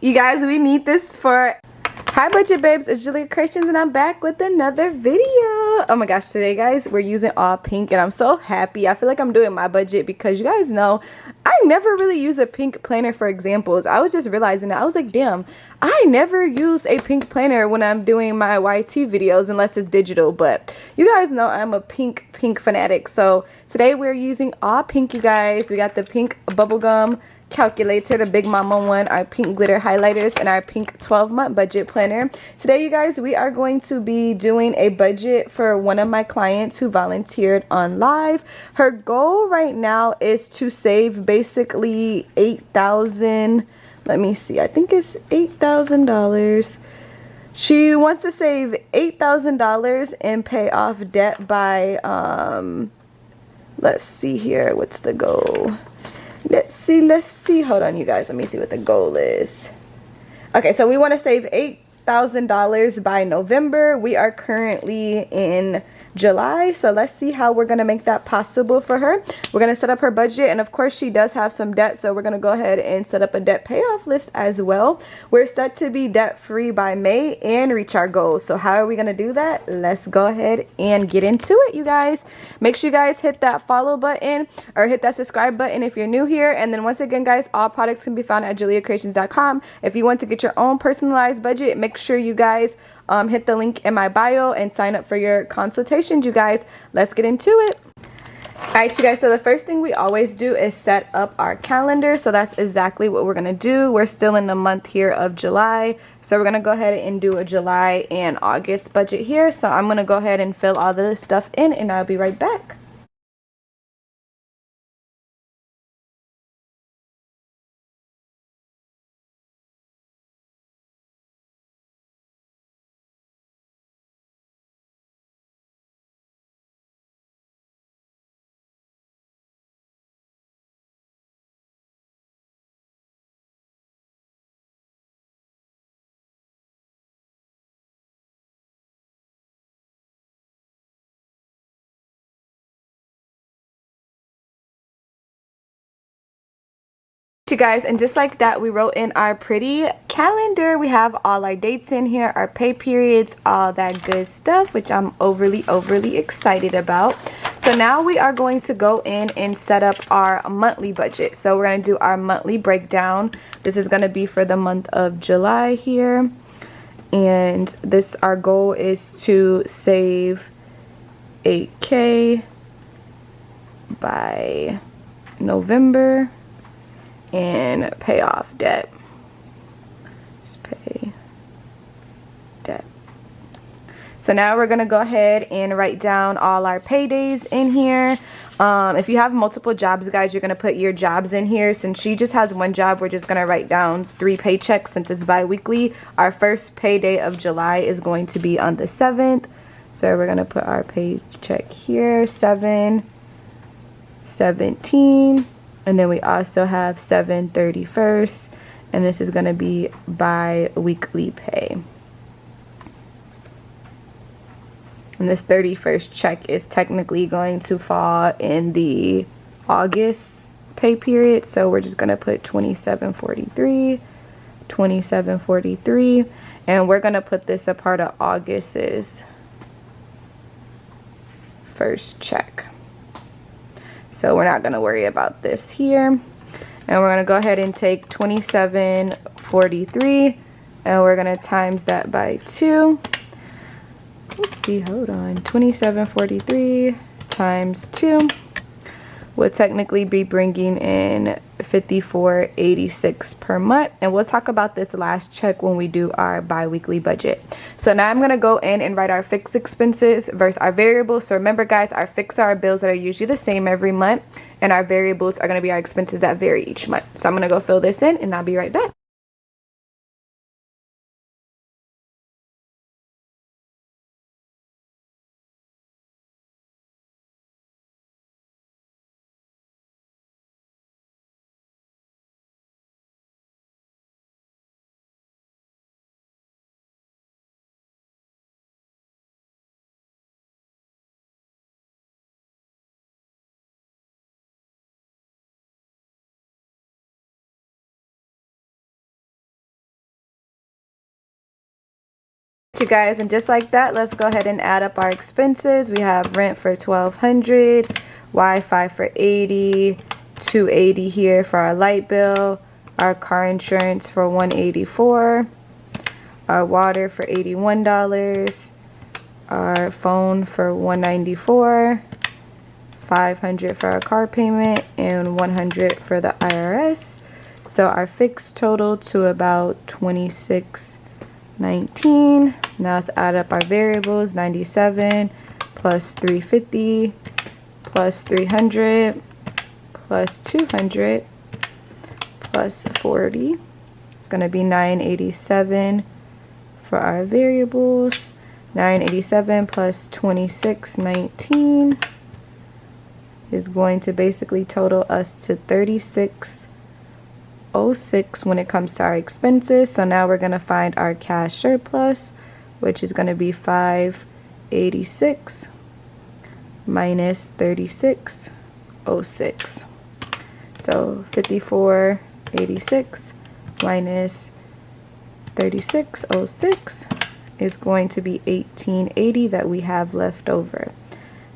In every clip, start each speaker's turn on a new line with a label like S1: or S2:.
S1: You guys, we need this for... Hi budget babes, it's Julia Creations and I'm back with another video. Oh my gosh, today guys, we're using all pink and I'm so happy. I feel like I'm doing my budget because you guys know I never really use a pink planner for examples. I was just realizing that. I was like, damn, I never use a pink planner when I'm doing my YT videos unless it's digital. But you guys know I'm a pink fanatic. So today we're using all pink, you guys. We got the pink bubblegum calculator, the Big Mama one, our pink glitter highlighters, and our pink 12-month budget planner. Today, you guys, we are going to be doing a budget for one of my clients who volunteered on live. Her goal right now is to save basically $8,000. Let me see. I think it's $8,000. She wants to save $8,000 and pay off debt by let's see here. What's the goal? Let's see. Hold on, you guys. Let me see what the goal is. Okay, so we want to save $8,000 by November. We are currently in July, so let's see how we're going to make that possible for her. We're going to set up her budget, and of course she does have some debt, so we're going to go ahead and set up a debt payoff list as well. We're set to be debt free by May and reach our goals. So how are we going to do that? Let's go ahead and get into it, you guys. Make sure you guys hit that follow button or hit that subscribe button if you're new here. And then once again, guys, all products can be found at juliacreations.com. If you want to get your own personalized budget, make sure you guys hit the link in my bio and sign up for your consultations, you guys. Let's get into it. Alright, you guys, so the first thing we always do is set up our calendar. So that's exactly what we're going to do. We're still in the month here of July. So we're going to go ahead and do a July and August budget here. So I'm going to go ahead and fill all the stuff in and I'll be right back. You guys, and just like that, we wrote in our pretty calendar. We have all our dates in here, our pay periods, all that good stuff, which I'm overly excited about. So now we are going to go in and set up our monthly budget. So we're going to do our monthly breakdown. This is going to be for the month of July here, and this, our goal is to save $8K by November and pay off debt. Just pay debt. So now we're gonna go ahead and write down all our paydays in here. If you have multiple jobs, guys, you're gonna put your jobs in here. Since she just has one job, we're just gonna write down 3 paychecks since it's bi-weekly. Our first payday of July is going to be on the 7th. So we're gonna put our paycheck here, 7/17. And then we also have 7/31, and this is going to be bi-weekly pay. And this 31st check is technically going to fall in the August pay period, so we're just going to put 27/43, and we're going to put this a part of August's first check. So we're not going to worry about this here. And we're going to go ahead and take 27/43 and we're going to times that by 2. Oopsie, hold on. 27/43 times 2 would technically be bringing in $54.86 per month, and we'll talk about this last check when we do our bi-weekly budget. So now I'm going to go in and write our fixed expenses versus our variables. So remember, guys, our fixed are our bills that are usually the same every month, and our variables are going to be our expenses that vary each month. So I'm going to go fill this in and I'll be right back. You guys, and just like that, let's go ahead and add up our expenses. We have rent for $1,200, Wi-Fi for $80, $280 here for our light bill, our car insurance for $184, our water for $81, our phone for $194, $500 for our car payment, and $100 for the IRS. So our fixed total to about $26.19. Now let's add up our variables. 97 plus 350 plus 300 plus 200 plus 40. It's going to be 987 for our variables. 987 plus 2619 is going to basically total us to 3606 when it comes to our expenses. So now we're going to find our cash surplus, which is going to be 586 minus 3606. So 5486 minus 3606 is going to be 1880 that we have left over.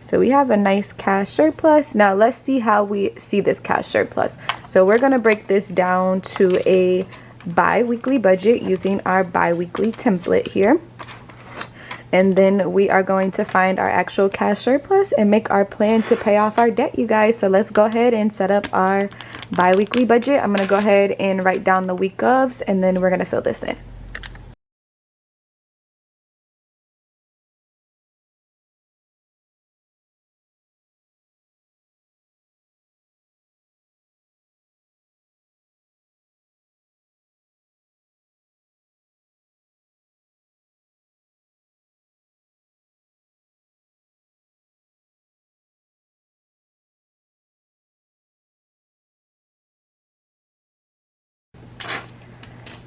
S1: So we have a nice cash surplus. Now let's see how we see this cash surplus. So we're going to break this down to a bi-weekly budget using our bi-weekly template here. And then we are going to find our actual cash surplus and make our plan to pay off our debt, you guys. So let's go ahead and set up our bi-weekly budget. I'm going to go ahead and write down the week ofs, and then we're going to fill this in.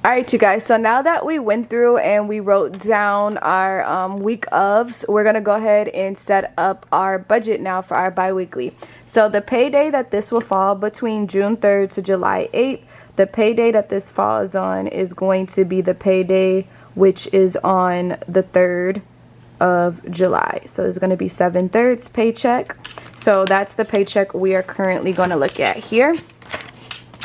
S1: Alright, you guys, so now that we went through and we wrote down our week ofs, we're going to go ahead and set up our budget now for our bi-weekly. So the payday that this will fall between June 3rd to July 8th, the payday that this falls on is going to be the payday which is on the 3rd of July. So it's going to be 7/3 paycheck. So that's the paycheck we are currently going to look at here.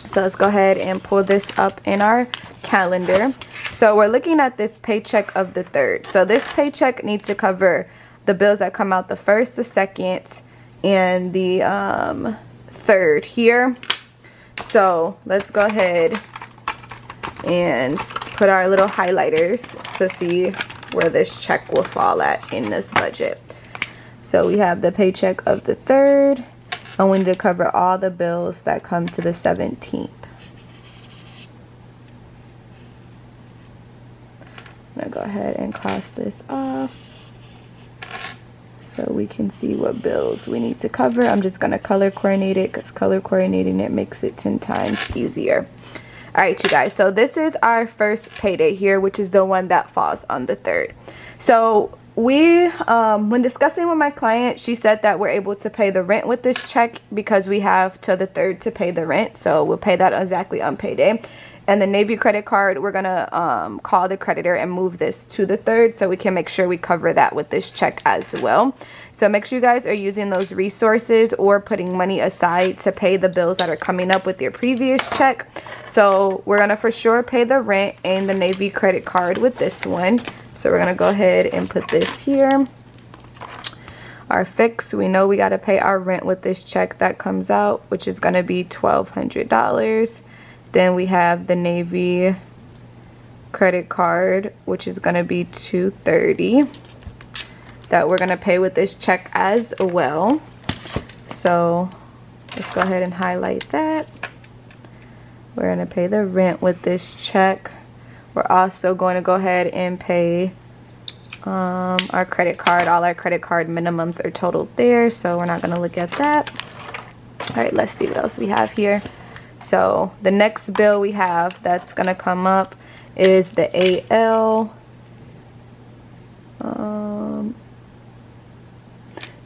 S1: So let's go ahead and pull this up in our calendar. So we're looking at this paycheck of the 3rd. So this paycheck needs to cover the bills that come out the 1st, the 2nd, and the 3rd here. So let's go ahead and put our little highlighters to see where this check will fall at in this budget. So we have the paycheck of the 3rd, and we need to cover all the bills that come to the 17th. I'm gonna go ahead and cross this off so we can see what bills we need to cover. I'm just gonna color coordinate it because color coordinating it makes it 10 times easier. All right, you guys, so this is our first payday here, which is the one that falls on the 3rd. So we when discussing with my client, she said that we're able to pay the rent with this check because we have till the 3rd to pay the rent. So we'll pay that exactly on payday. And the Navy credit card, we're gonna call the creditor and move this to the 3rd so we can make sure we cover that with this check as well. So make sure you guys are using those resources or putting money aside to pay the bills that are coming up with your previous check. So we're gonna for sure pay the rent and the Navy credit card with this one. So we're gonna go ahead and put this here. Our fix, we know we gotta pay our rent with this check that comes out, which is gonna be $1,200. Then we have the Navy credit card, which is going to be $230 that we're going to pay with this check as well. So let's go ahead and highlight that. We're going to pay the rent with this check. We're also going to go ahead and pay our credit card. All our credit card minimums are totaled there, so we're not going to look at that. All right, let's see what else we have here. So the next bill we have that's gonna come up is the AL. I'm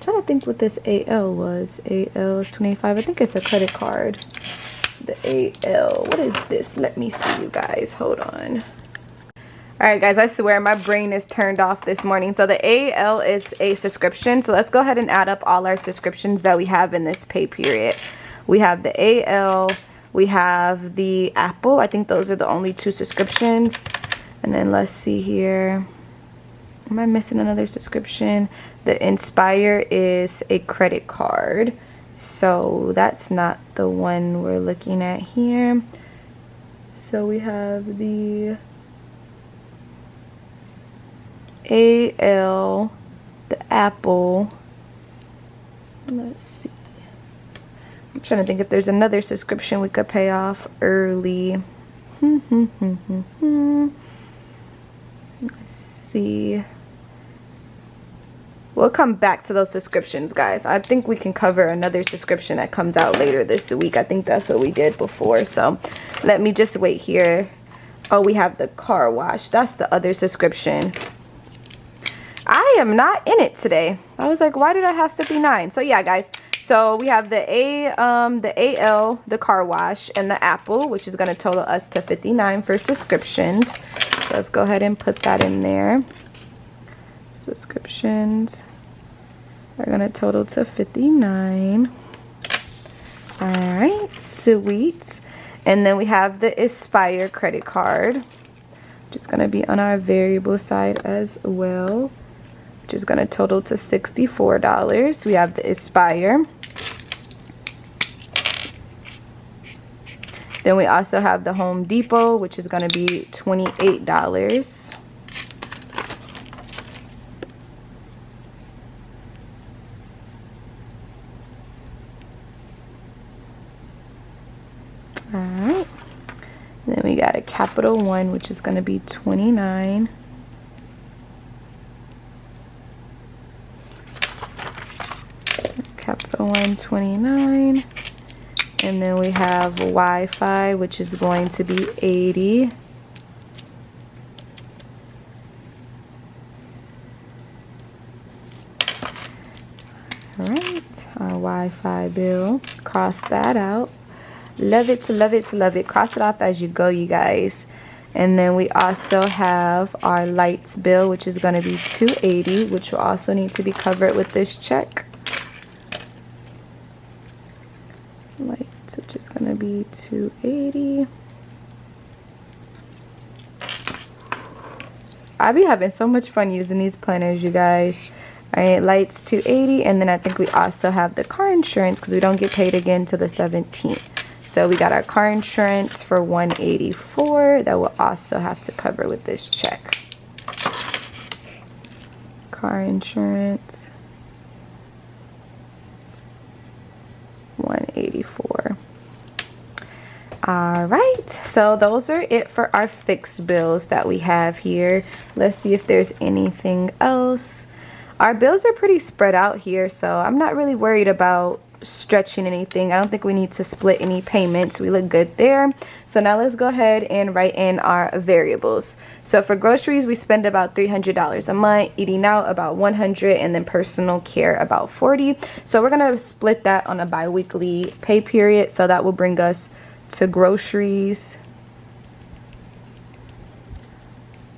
S1: trying to think what this AL was. AL is 25. I think it's a credit card. The AL. What is this? Let me see, you guys. Hold on. Alright guys, I swear my brain is turned off this morning. So the AL is a subscription. So let's go ahead and add up all our subscriptions that we have in this pay period. We have the AL, we have the Apple. I think those are the only 2 subscriptions. And then let's see here. Am I missing another subscription? The Inspire is a credit card. So that's not the one we're looking at here. So we have the AL, the Apple. Let's see. I'm trying to think if there's another subscription we could pay off early. Let's see. We'll come back to those subscriptions, guys. I think we can cover another subscription that comes out later this week. I think that's what we did before. So let me just wait here. Oh, we have the car wash. That's the other subscription. I am not in it today. I was like, why did I have 59? So yeah, guys. So we have the AL, the car wash, and the Apple, which is going to total us to 59 for subscriptions. So let's go ahead and put that in there. Subscriptions are going to total to 59. All right, sweet. And then we have the Aspire credit card, which is going to be on our variable side as well, which is going to total to $64. We have the Aspire. Then we also have the Home Depot, which is going to be $28. Alright. Then we got a Capital One, which is going to be $29. Capital One, $29. And then we have Wi-Fi, which is going to be $80. Alright, our Wi-Fi bill. Cross that out. Love it, love it, love it. Cross it off as you go, you guys. And then we also have our lights bill, which is going to be $280, which will also need to be covered with this check. Lights, which is going to be $280. I be having so much fun using these planners, you guys. Alright, lights $280, and then I think we also have the car insurance because we don't get paid again till the 17th. So we got our car insurance for $184 that we'll also have to cover with this check. Car insurance, $184. Alright, so those are it for our fixed bills that we have here. Let's see if there's anything else. Our bills are pretty spread out here, so I'm not really worried about stretching anything. I don't think we need to split any payments. We look good there. So now let's go ahead and write in our variables. So for groceries, we spend about $300 a month, eating out about $100, and then personal care about $40. So we're going to split that on a bi-weekly pay period. So that will bring us to groceries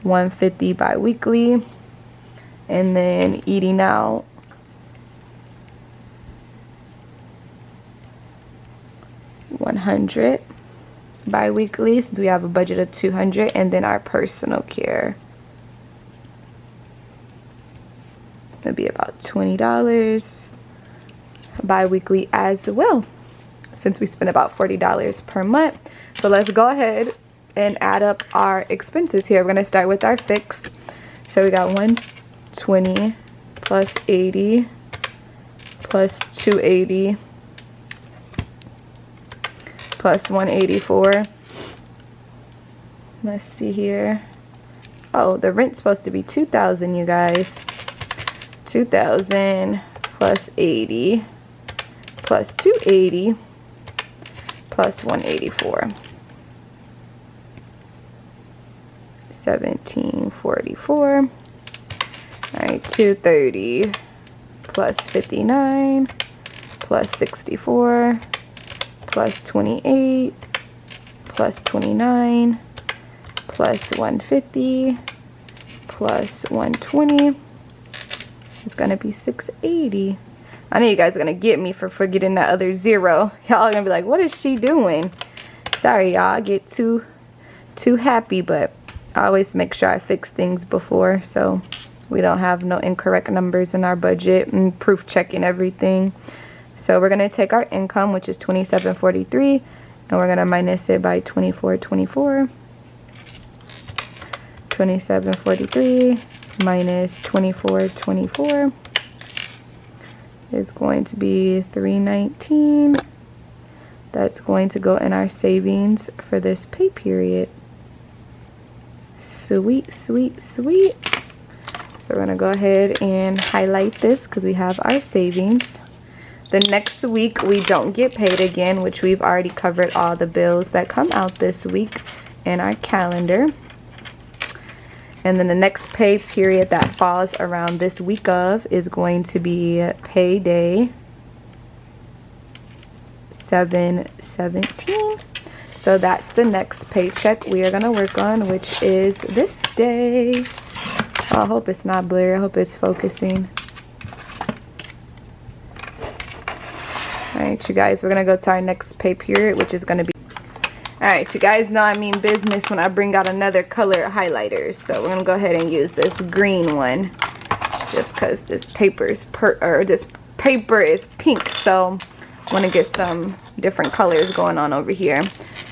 S1: $150 bi-weekly, and then eating out $100 bi-weekly, since we have a budget of $200, and then our personal care it'll be about $20 bi-weekly as well, since we spend about $40 per month. So let's go ahead and add up our expenses here. We're going to start with our fixed. So we got 120 plus 80 plus 280 plus 184. Let's see here. Oh, the rent's supposed to be $2,000, you guys. 2,000 plus 80 plus 280 plus 184. 1744. All right, 230 plus 59 plus 64 plus 28 plus 29 plus 150 plus 120 is gonna be 680. I know you guys are gonna get me for forgetting that other zero. Y'all are gonna be like, what is she doing? Sorry y'all, I get too happy, but I always make sure I fix things before so we don't have no incorrect numbers in our budget, and proof checking everything. So we're gonna take our income, which is $27.43, and we're gonna minus it by $24.24. $27.43 minus $24.24 is going to be $319. That's going to go in our savings for this pay period. Sweet, sweet, sweet. So we're gonna go ahead and highlight this because we have our savings. The next week we don't get paid again, which we've already covered all the bills that come out this week in our calendar. And then the next pay period that falls around this week of is going to be payday 7/17. So that's the next paycheck we are gonna work on, which is this day. Oh, I hope it's not blurry. I hope it's focusing. Alright, you guys, we're gonna go to our next pay period, which is gonna be. Alright, you guys know I mean business when I bring out another color highlighters. So we're gonna go ahead and use this green one, just because this paper is pink. So I want to get some different colors going on over here.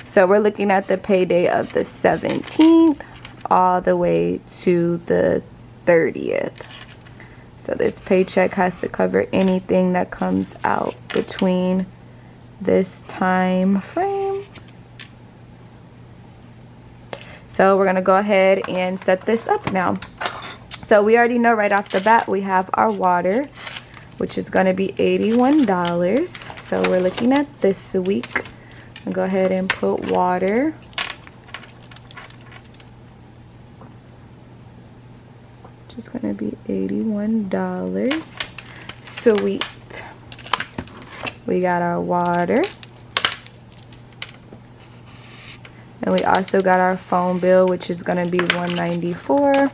S1: So we're looking at the payday of the 17th all the way to the 30th. So this paycheck has to cover anything that comes out between this time frame. So we're gonna go ahead and set this up now. So we already know right off the bat we have our water, which is gonna be $81. So we're looking at this week. I'll go ahead and put water. Which is gonna be $81. Sweet. We got our water. And we also got our phone bill, which is gonna be $194.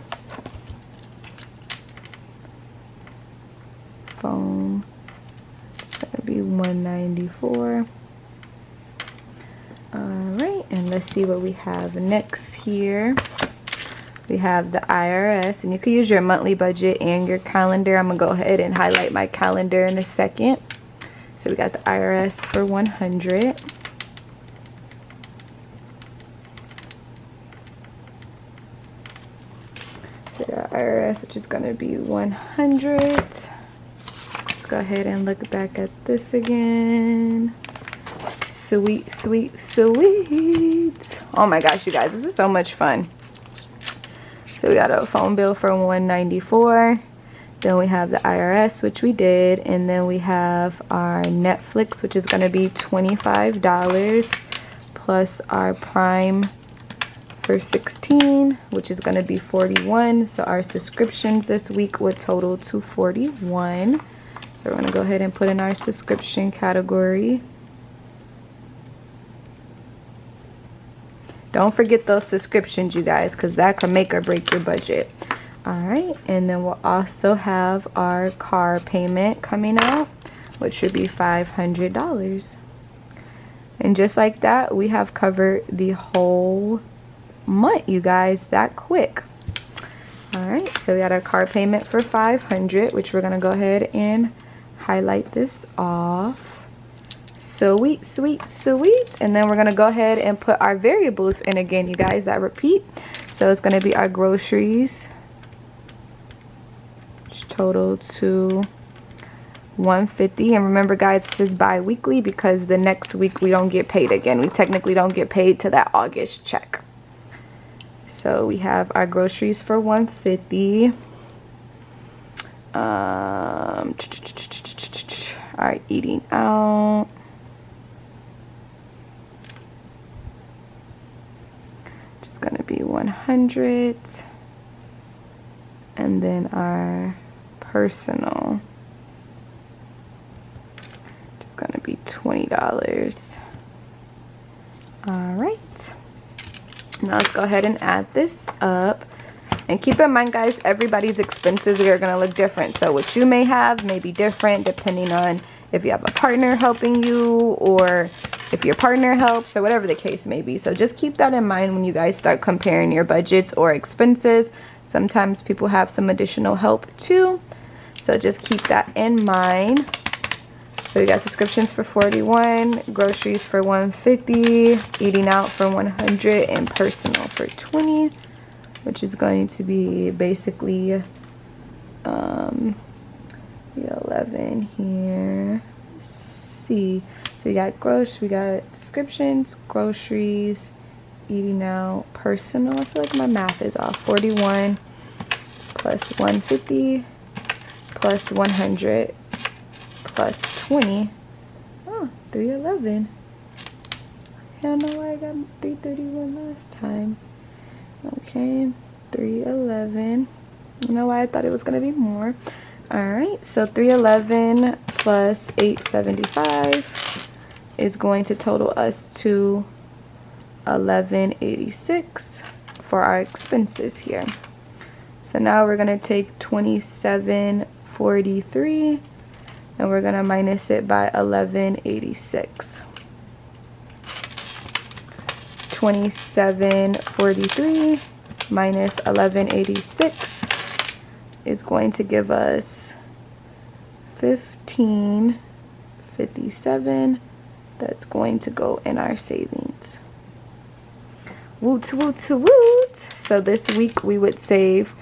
S1: Phone, it's gonna be $194. All right, and let's see what we have next here. We have the IRS, and you can use your monthly budget and your calendar. I'm gonna go ahead and highlight my calendar in a second. So we got the IRS for 100. So the IRS, which is gonna be 100. Let's go ahead and look back at this again. Sweet, sweet, sweet. Oh my gosh, you guys, this is so much fun. So we got a phone bill for $194. Then we have the IRS, which we did. And then we have our Netflix, which is going to be $25. Plus our Prime for $16, which is going to be $41. So our subscriptions this week would total to $41. So we're going to go ahead and put in our subscription category. Don't forget those subscriptions, you guys, because that can make or break your budget. All right, and then we'll also have our car payment coming out, which should be $500. And just like that, we have covered the whole month, you guys, that quick. All right, so we got our car payment for $500, which we're gonna go ahead and highlight this off. Sweet, sweet, sweet. And then we're gonna go ahead and put our variables in again, you guys. I repeat. So it's gonna be our groceries, which total to $150. And remember, guys, this is bi-weekly because the next week we don't get paid again. We technically don't get paid to that August check. So we have our groceries for $150. Our eating out. Gonna be 100, and then our personal is gonna be $20. All right, Now let's go ahead and add this up. And keep in mind, guys, everybody's expenses are going to look different. So what you may have may be different depending on if you have a partner helping you or if your partner helps or whatever the case may be. So just keep that in mind when you guys start comparing your budgets or expenses. Sometimes people have some additional help too. So just keep that in mind. So we got subscriptions for $41, groceries for $150, eating out for $100, and personal for $20, which is going to be basically 11 here. Let's see. So we got we got subscriptions, groceries, eating out, personal. I feel like my math is off. 41 plus 150 plus 100 plus 20. Oh, 311. I don't know why I got 331 last time. Okay, 311. You know why I thought it was gonna be more. All right, so 311 plus 875 is going to total us to 1186 for our expenses here. So now we're gonna take 2743 and we're gonna minus it by 1186. 2743 minus 1186 is going to give us 1557. That's going to go in our savings. Woot woot woot. So this week we would save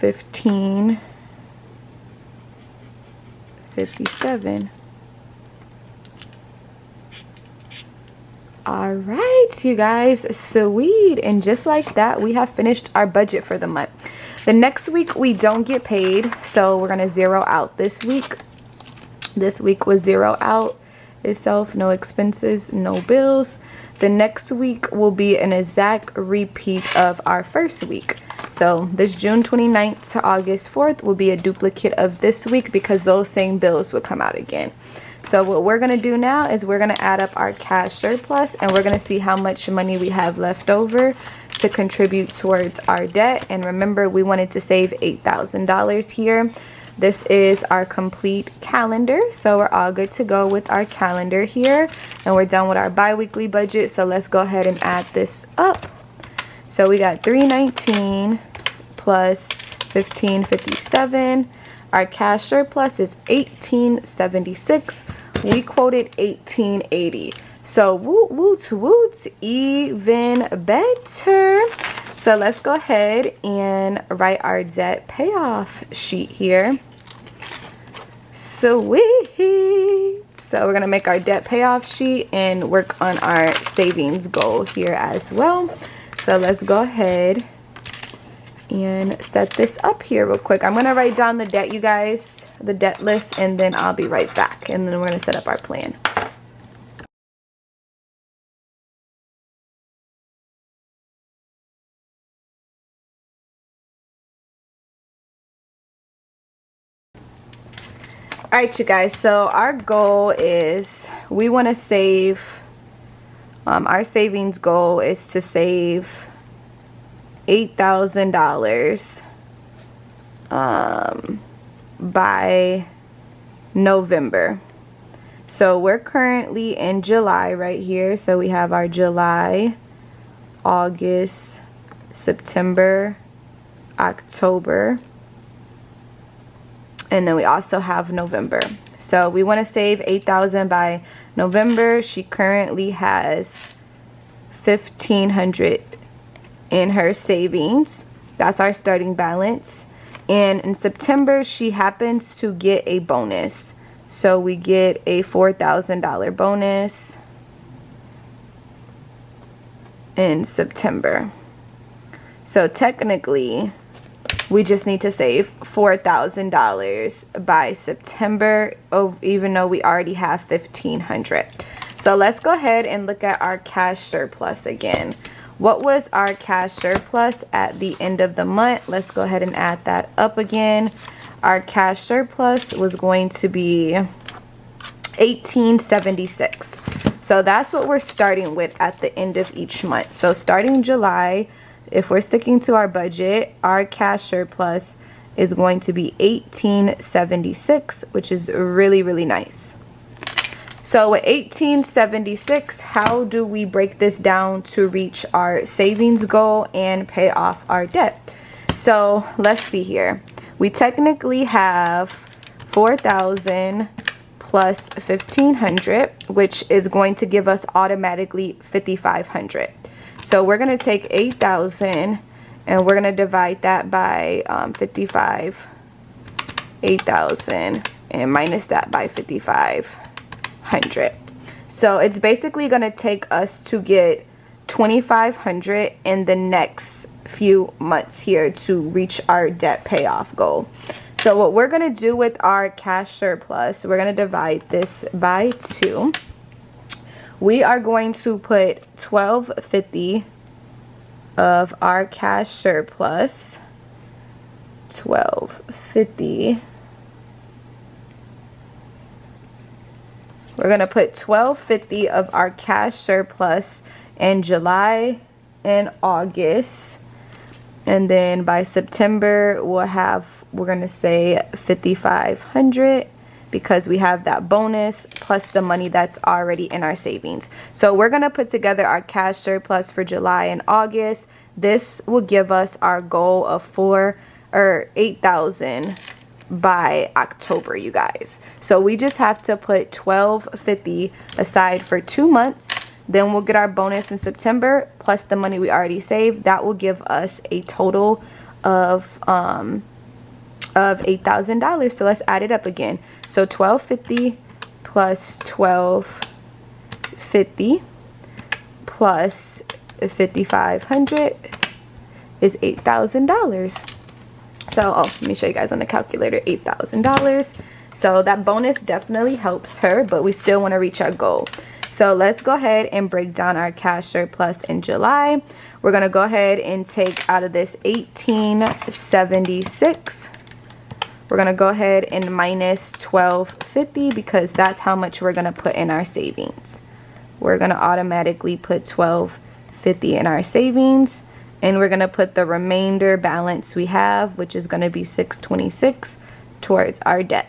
S1: 1557. All right, you guys, sweet. And just like that, we have finished our budget for the month. The next week we don't get paid, so we're gonna zero out this week. This week was zero out itself, no expenses, no bills. The next week will be an exact repeat of our first week. So this June 29th to August 4th will be a duplicate of this week because those same bills will come out again. So what we're going to do now is we're going to add up our cash surplus and we're going to see how much money we have left over to contribute towards our debt. And remember, we wanted to save $8,000 here. This is our complete calendar. So we're all good to go with our calendar here. And we're done with our bi-weekly budget. So let's go ahead and add this up. So we got 319 plus 1557. Our cash surplus is 1876. We quoted 1880. So woot woot woot, even better. So let's go ahead and write our debt payoff sheet here. Sweet. So we're gonna make our debt payoff sheet and work on our savings goal here as well. So let's go ahead and set this up here real quick. I'm gonna write down the debt, you guys, the debt list, and then I'll be right back, and then we're gonna set up our plan. All right, you guys, so our goal is we want to save, our savings goal is to save $8,000 by November. So we're currently in July right here. So we have our July, August, September, October, and then we also have November. So we want to save $8,000 by November. She currently has $1,500 in her savings. That's our starting balance. And in September, she happens to get a bonus. So we get a $4,000 bonus in September. So technically, we just need to save $4,000 by September, even though we already have $1,500. So let's go ahead and look at our cash surplus again. What was our cash surplus at the end of the month? Let's go ahead and add that up again. Our cash surplus was going to be $1,876. So that's what we're starting with at the end of each month. So starting July, if we're sticking to our budget, our cash surplus is going to be $18.76, which is really, really nice. So with $18.76, how do we break this down to reach our savings goal and pay off our debt? So let's see here. We technically have $4,000 plus $1,500, which is going to give us automatically $5,500. So we're going to take $8,000 and we're going to divide that by 8,000, and minus that by 5,500. So it's basically going to take us to get 2,500 in the next few months here to reach our debt payoff goal. So what we're going to do with our cash surplus, we're going to divide this by 2. We are going to put $1,250 of our cash surplus, $1,250. We're going to put $1,250 of our cash surplus in July and August. And then by September, we're going to say $5,500 because we have that bonus plus the money that's already in our savings. So we're going to put together our cash surplus for July and August. This will give us our goal of $8,000 by October, you guys. So we just have to put $1,250 aside for 2 months. Then we'll get our bonus in September plus the money we already saved. That will give us a total of $8,000. So let's add it up again. So $1,250 plus $1,250 plus $5,500 is $8,000. So let me show you guys on the calculator. $8,000. So that bonus definitely helps her, but we still want to reach our goal. So let's go ahead and break down our cash surplus in July. We're going to go ahead and take out of this $18.76. We're going to go ahead and minus $1,250 because that's how much we're going to put in our savings. We're going to automatically put $1,250 in our savings, and we're going to put the remainder balance we have, which is going to be $626, towards our debt.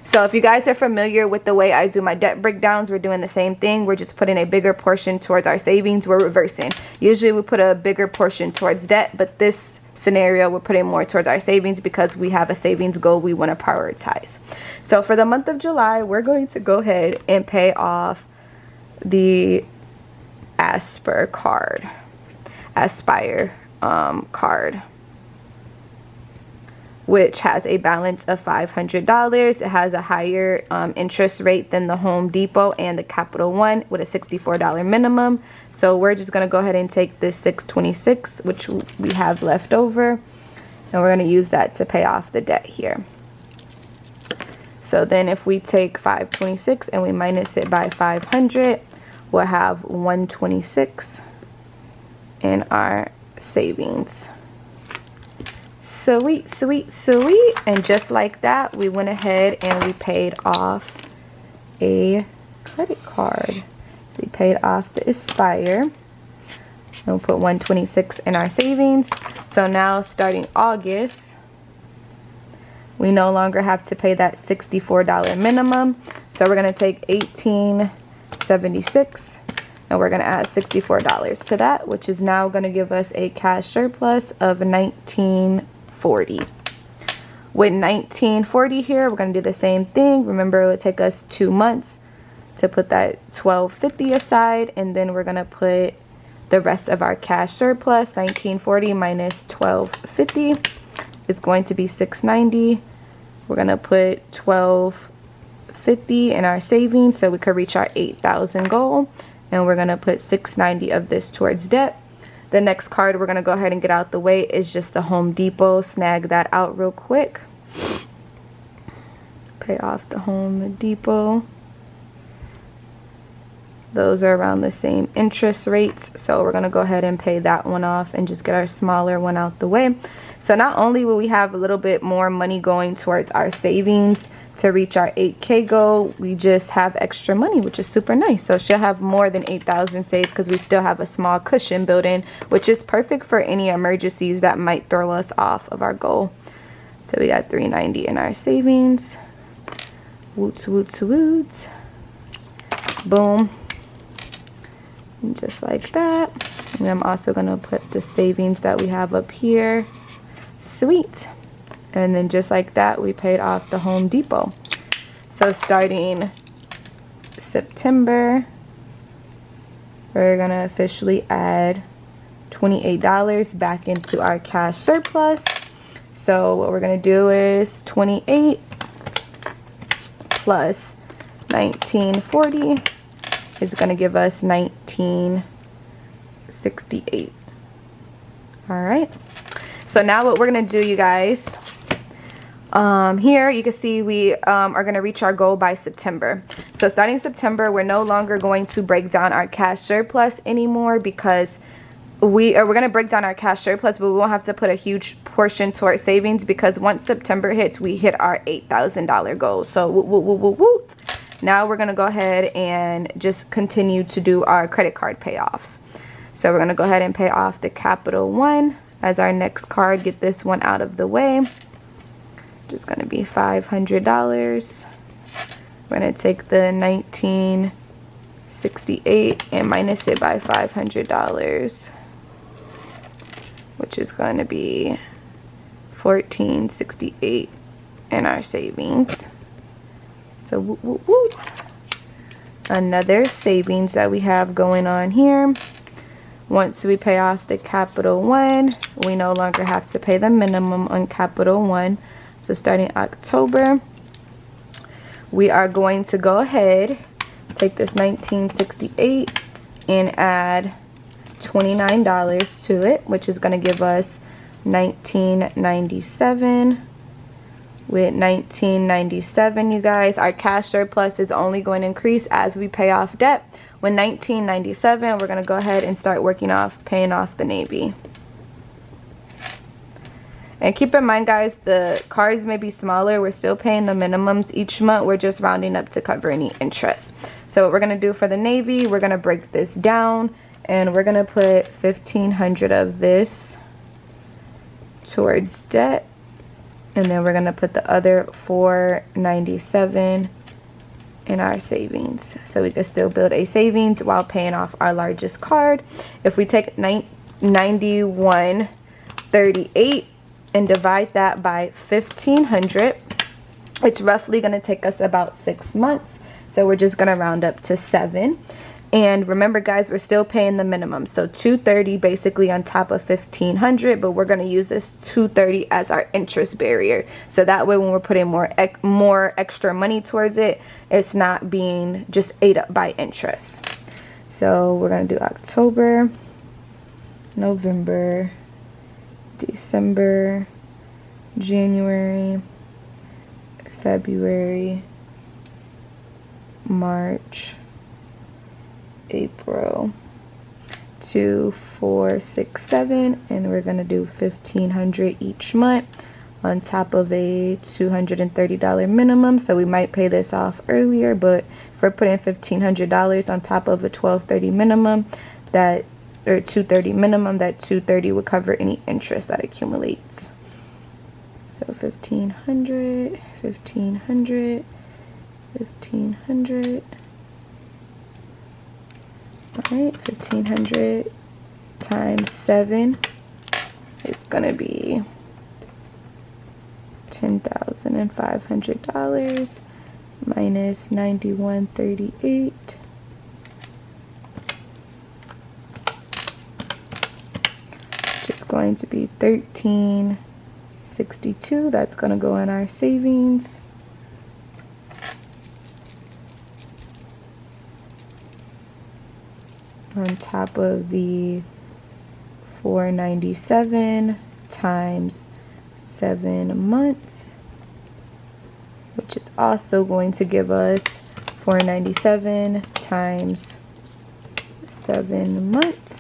S1: So if you guys are familiar with the way I do my debt breakdowns, we're doing the same thing. We're just putting a bigger portion towards our savings. We're reversing. Usually we put a bigger portion towards debt, but this scenario we're putting more towards our savings because we have a savings goal we want to prioritize. So for the month of July, we're going to go ahead and pay off the Aspire card, which has a balance of $500. It has a higher interest rate than the Home Depot and the Capital One with a $64 minimum. So we're just going to go ahead and take this $626, which we have left over, and we're going to use that to pay off the debt here. So then if we take $526 and we minus it by $500, we'll have $126 in our savings. Sweet, sweet, sweet. And just like that, we went ahead and we paid off a credit card. So we paid off the Aspire. And we'll put $126 in our savings. So now starting August, we no longer have to pay that $64 minimum. So we're going to take $18.76 and we're going to add $64 to that, which is now going to give us a cash surplus of $19.40. With $19.40 here, we're going to do the same thing. Remember, it would take us 2 months to put that $12.50 aside, and then we're going to put the rest of our cash surplus. $19.40 minus $12.50 is going to be $6.90. We're going to put $12.50 in our savings so we could reach our $8,000 goal, and we're going to put $6.90 of this towards debt. The next card we're going to go ahead and get out the way is just the Home Depot. Snag that out real quick. Pay off the Home Depot. Those are around the same interest rates, so we're gonna go ahead and pay that one off and just get our smaller one out the way. So not only will we have a little bit more money going towards our savings to reach our 8K goal, we just have extra money, which is super nice. So she'll have more than 8,000 saved because we still have a small cushion built in, which is perfect for any emergencies that might throw us off of our goal. So we got $390 in our savings. Woots, woots, woots. Boom. And just like that. And I'm also going to put the savings that we have up here. Sweet. And then just like that, we paid off the Home Depot. So starting September, we're going to officially add $28 back into our cash surplus. So what we're going to do is 28 plus 1940 is going to give us 1968. All right. So now what we're going to do, you guys, here you can see we are going to reach our goal by September. So starting September, we're no longer going to break down our cash surplus anymore, because we're going to break down our cash surplus, but we won't have to put a huge portion to our savings, because once September hits, we hit our $8,000 goal. So now we're going to go ahead and just continue to do our credit card payoffs. So we're going to go ahead and pay off the Capital One as our next card. Get this one out of the way. Just going to be $500. We're going to take the 1968 and minus it by $500, which is going to be $1468 in our savings. So another savings that we have going on here. Once we pay off the Capital One, we no longer have to pay the minimum on Capital One. So starting October, we are going to go ahead, take this 1968 and add $29 to it, which is going to give us 1997. With 1997, you guys, our cash surplus is only going to increase as we pay off debt. When 1997, we're going to go ahead and start paying off the Navy. And keep in mind, guys, the cards may be smaller. We're still paying the minimums each month. We're just rounding up to cover any interest. So what we're going to do for the Navy, we're going to break this down, and we're going to put $1,500 of this towards debt. And then we're going to put the other $497 in our savings. So we can still build a savings while paying off our largest card. If we take 9138 and divide that by 1,500, it's roughly going to take us about 6 months. So we're just going to round up to 7. And remember, guys, we're still paying the minimum. So $230 basically on top of $1,500, but we're going to use this $230 as our interest barrier. So that way when we're putting more extra money towards it, it's not being just ate up by interest. So we're going to do October, November, December, January, February, March, April, 2, 4, 6, 7, and we're gonna do $1,500 each month on top of a $230 minimum. So we might pay this off earlier, but if we're putting $1,500 on top of a $1,230 minimum, or $230 minimum, that $230 would cover any interest that accumulates. So $1,500, $1,500, $1,500. Alright, 1,500 times 7 is going to be $10,500 minus 9138. Which is going to be 1,362. That's going to go in our savings. On top of the 497 times 7 months, which is also going to give us 497 times 7 months.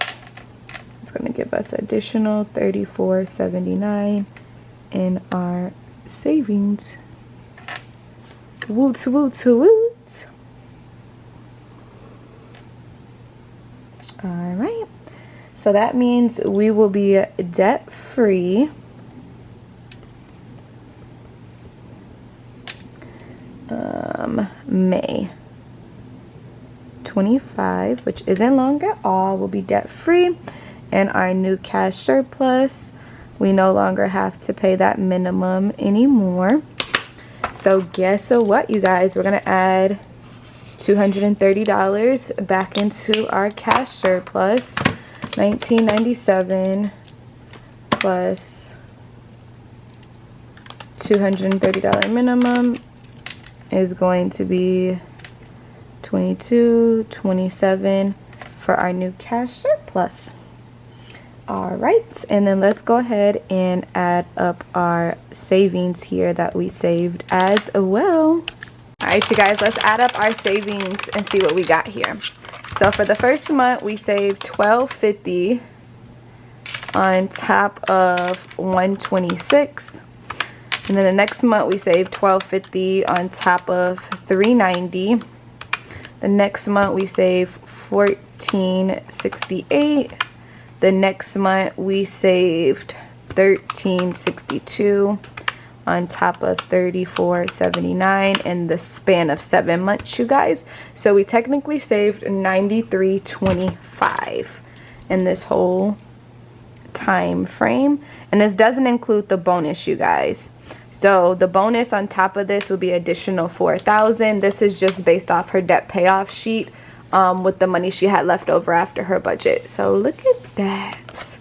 S1: It's going to give us additional $34.79 in our savings. Woot woot woot. All right, so that means we will be debt free May 25, which isn't long at all. We'll be debt free, and our new cash surplus, we no longer have to pay that minimum anymore. So guess what, you guys, we're gonna add $230 back into our cash surplus. $19.97 plus $230 minimum is going to be $22.27 for our new cash surplus. All right, and then let's go ahead and add up our savings here that we saved as well. All right, you guys, let's add up our savings and see what we got here. So for the first month, we saved $12.50 on top of $126. And then the next month, we saved $12.50 on top of $390. The next month, we saved $14.68. The next month, we saved $13.62 on top of $34.79 in the span of 7 months, you guys. So we technically saved $93.25 in this whole time frame. And this doesn't include the bonus, you guys. So the bonus on top of this would be additional $4,000. This is just based off her debt payoff sheet with the money she had left over after her budget. So look at that.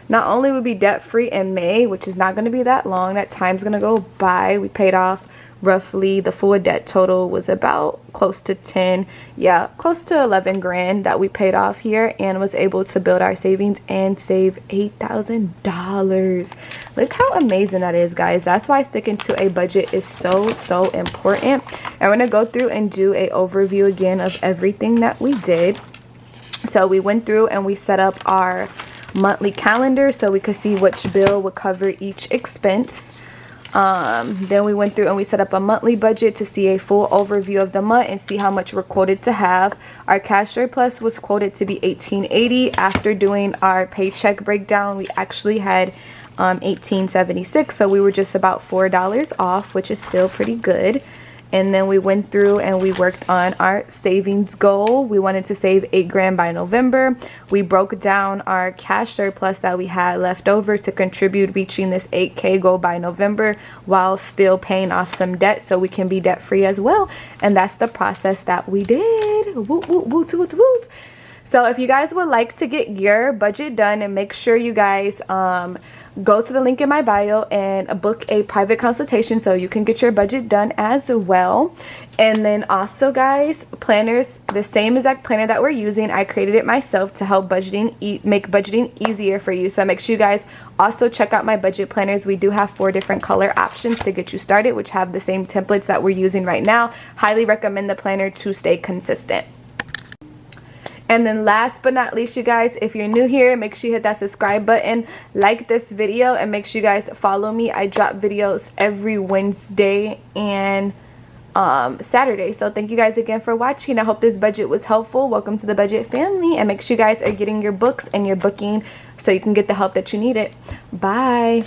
S1: Not only will we be debt free in May, which is not going to be that long, that time's going to go by. We paid off roughly, the full debt total was about close to 10, yeah, close to 11 grand that we paid off here, and was able to build our savings and save $8,000. Look how amazing that is, guys. That's why sticking to a budget is so important. I'm going to go through and do a overview again of everything that we did. So we went through and we set up our monthly calendar so we could see which bill would cover each expense. Then we went through and we set up a monthly budget to see a full overview of the month and see how much we're quoted to have. Our cash surplus was quoted to be $18.80. After doing our paycheck breakdown, we actually had $18.76, so we were just about $4 off, which is still pretty good. And then we went through and we worked on our savings goal. We wanted to save 8 grand by November. We broke down our cash surplus that we had left over to contribute reaching this 8K goal by November while still paying off some debt so we can be debt free as well. And that's the process that we did. Woot, woot, woot, woot, woot. So if you guys would like to get your budget done, and make sure you guys go to the link in my bio and book a private consultation so you can get your budget done as well. And then also, guys, planners, the same exact planner that we're using, I created it myself to help budgeting, make budgeting easier for you. So make sure you guys also check out my budget planners. We do have 4 different color options to get you started, which have the same templates that we're using right now. Highly recommend the planner to stay consistent. And then last but not least, you guys, if you're new here, make sure you hit that subscribe button, like this video, and make sure you guys follow me. I drop videos every Wednesday and Saturday. So thank you guys again for watching. I hope this budget was helpful. Welcome to the budget family, and make sure you guys are getting your books and your booking so you can get the help that you needed. Bye.